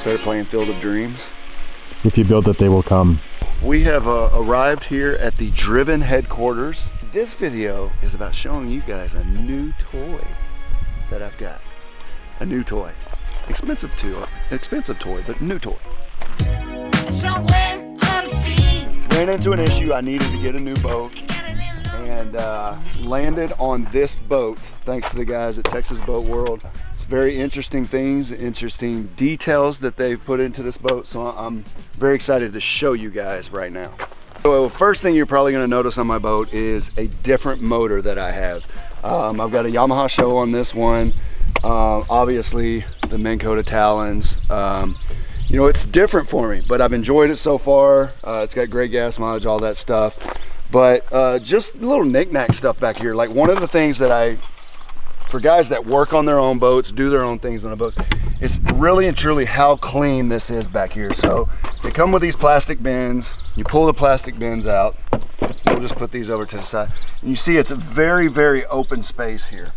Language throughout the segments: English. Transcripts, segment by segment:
Started playing Field of Dreams. If you build it, they will come. We have arrived here at the Driven headquarters. This video is about showing you guys a new toy that I've got. A new toy. Expensive toy, but new toy. Ran into an issue. I needed to get a new boat and landed on this boat thanks to the guys at Texas Boat World. It's very interesting things, interesting details that they've put into this boat, so I'm very excited to show you guys right now. So first thing you're probably going to notice on my boat is a different motor that I have. I've got a Yamaha Show on this one. Obviously the Minn Kota Talons. You know, it's different for me, but I've enjoyed it so far. It's got great gas mileage, all that stuff. But just little knick-knack stuff back here. Like one of the things that for guys that work on their own boats, do their own things on a boat, it's really and truly how clean this is back here. So they come with these plastic bins. You pull the plastic bins out. We'll just put these over to the side. And you see it's a very, very open space here.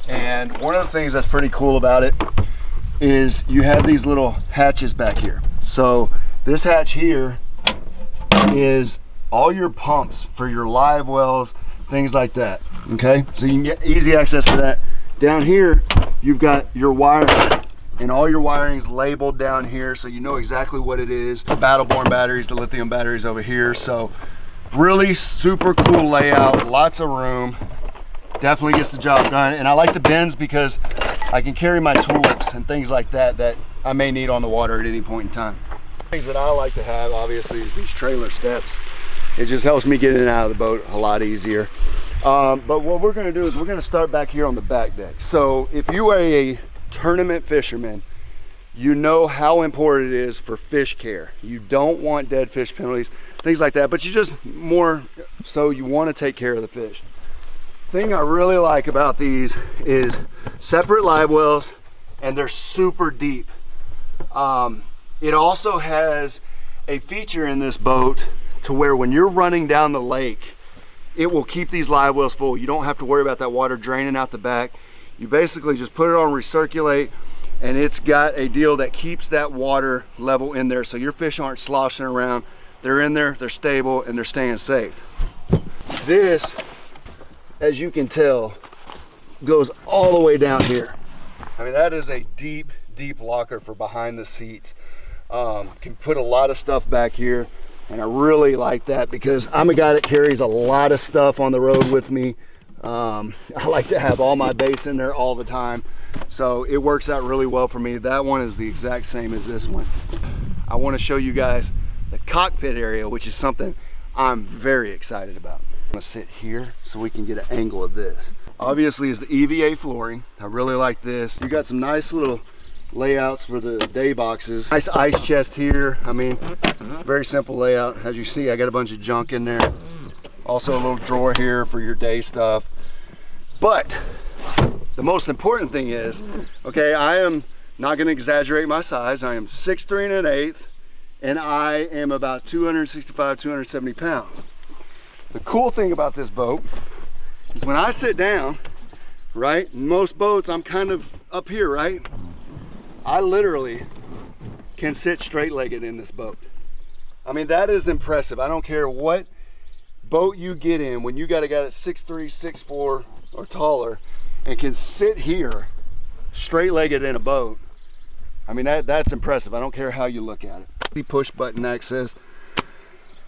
And one of the things that's pretty cool about it is you have these little hatches back here. So this hatch here is all your pumps for your live wells, things like that. Okay, so you can get easy access to that. Down here, you've got your wiring, and all your wiring's labeled down here, so you know exactly what it is. The Battleborn batteries, the lithium batteries over here. So really super cool layout, lots of room. Definitely gets the job done. And I like the bins because I can carry my tools and things like that that I may need on the water at any point in time. Things that I like to have, obviously, is these trailer steps. It just helps me get in and out of the boat a lot easier. But what we're going to do is we're going to start back here on the back deck. So if you are a tournament fisherman, you know how important it is for fish care. You don't want dead fish penalties, things like that, but you just more so you want to take care of the fish. Thing I really like about these is separate live wells, and they're super deep. It also has a feature in this boat to where when you're running down the lake, it will keep these live wells full. You don't have to worry about that water draining out the back. You basically just put it on recirculate, and it's got a deal that keeps that water level in there so your fish aren't sloshing around. They're in there, they're stable, and they're staying safe. This, as you can tell, goes all the way down here. I mean, that is a deep, deep locker for behind the seats. Can put a lot of stuff back here. And I really like that because I'm a guy that carries a lot of stuff on the road with me. I like to have all my baits in there all the time. So it works out really well for me. That one is the exact same as this one. I want to show you guys the cockpit area, which is something I'm very excited about. I'm gonna sit here so we can get an angle of this. Obviously is the EVA flooring. I really like this. You got some nice little layouts for the day boxes. Nice ice chest here. I mean, very simple layout. As you see, I got a bunch of junk in there. Also a little drawer here for your day stuff. But the most important thing is, okay, I am not going to exaggerate my size. I am 6'3" 1/8", and I am about 265, 270 pounds. The cool thing about this boat is when I sit down, right, in most boats I'm kind of up here, right? I literally can sit straight-legged in this boat. I mean, that is impressive. I don't care what boat you get in, when you got a guy that's 6'3", 6'4", or taller, and can sit here straight-legged in a boat. I mean, that's impressive. I don't care how you look at it. The push button access.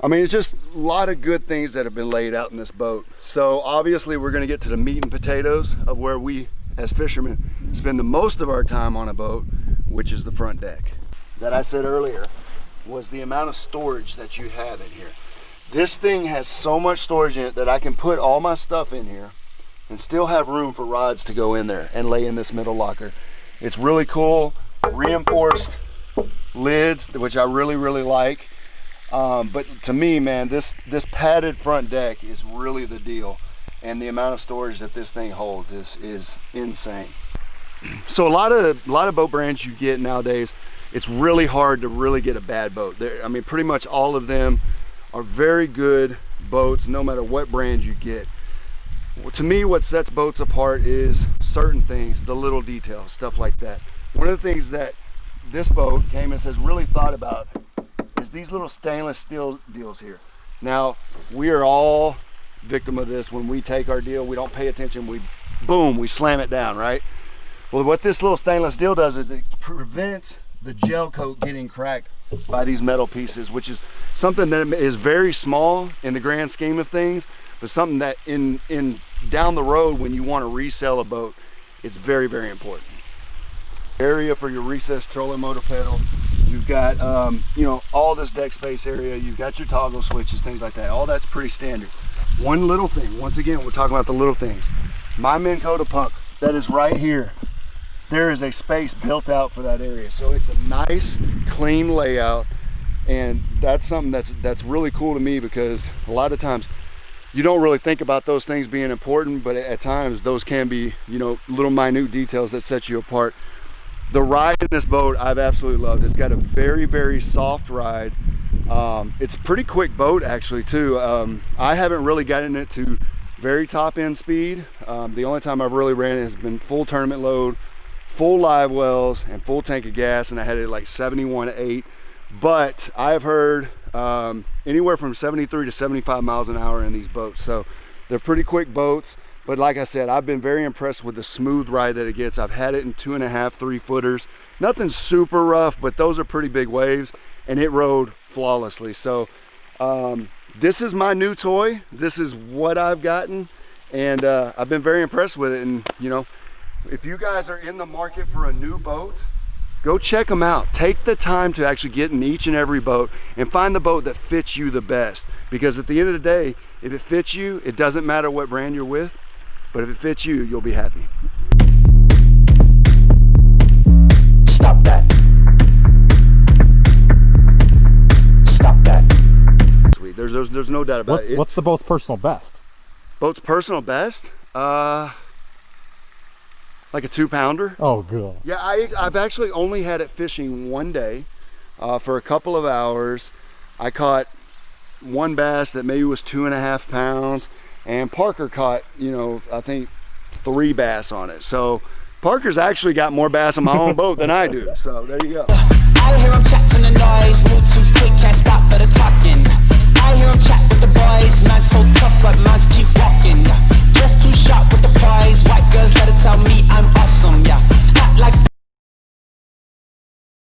I mean, it's just a lot of good things that have been laid out in this boat. So obviously we're gonna get to the meat and potatoes of where we as fishermen spend the most of our time on a boat, which is the front deck. That I said earlier was the amount of storage that you have in here. This thing has so much storage in it that I can put all my stuff in here and still have room for rods to go in there and lay in this middle locker. It's really cool. Reinforced lids, which I really, really like. But to me, man, this padded front deck is really the deal. And the amount of storage that this thing holds is insane. So a lot of boat brands you get nowadays, it's really hard to really get a bad boat. I mean, pretty much all of them are very good boats, no matter what brand you get. To me, what sets boats apart is certain things, the little details, stuff like that. One of the things that this boat, Caymas, has really thought about is these little stainless steel deals here. Now, we are all victim of this. When we take our deal, we don't pay attention, we slam it down, right? Well, what this little stainless deal does is it prevents the gel coat getting cracked by these metal pieces, which is something that is very small in the grand scheme of things, but something that in down the road when you want to resell a boat, it's very, very important. Area for your recessed trolling motor pedal. You've got you know, all this deck space area. You've got your toggle switches, things like that. All that's pretty standard. One little thing, once again, we're talking about the little things. My Minn Kota pump that is right here, there is a space built out for that area, so it's a nice clean layout, and that's something that's really cool to me, because a lot of times you don't really think about those things being important, but at times those can be, you know, little minute details that set you apart. The ride in this boat I've absolutely loved. It's got a very, very soft ride. It's a pretty quick boat actually too. I haven't really gotten it to very top end speed. The only time I've really ran it has been full tournament load, full live wells, and full tank of gas, and I had it at like 71.8. But I've heard anywhere from 73 to 75 miles an hour in these boats, so they're pretty quick boats. But like I said, I've been very impressed with the smooth ride that it gets. I've had it in 2.5, 3 footers. Nothing super rough, but those are pretty big waves, and it rode flawlessly. So this is my new toy. This is what I've gotten, and I've been very impressed with it. And you know, if you guys are in the market for a new boat, go check them out. Take the time to actually get in each and every boat and find the boat that fits you the best. Because at the end of the day, if it fits you, it doesn't matter what brand you're with, but if it fits you, you'll be happy. Stop that. Stop that. Sweet. There's no doubt about it. What's the boat's personal best? Boat's personal best? Like a 2-pounder. Oh, good. Yeah, I've actually only had it fishing one day for a couple of hours. I caught one bass that maybe was 2.5 pounds, and Parker caught, you know, I think 3 bass on it. So Parker's actually got more bass on my own boat than I do. So there you go. I hear him chatting the noise, move too quick, can't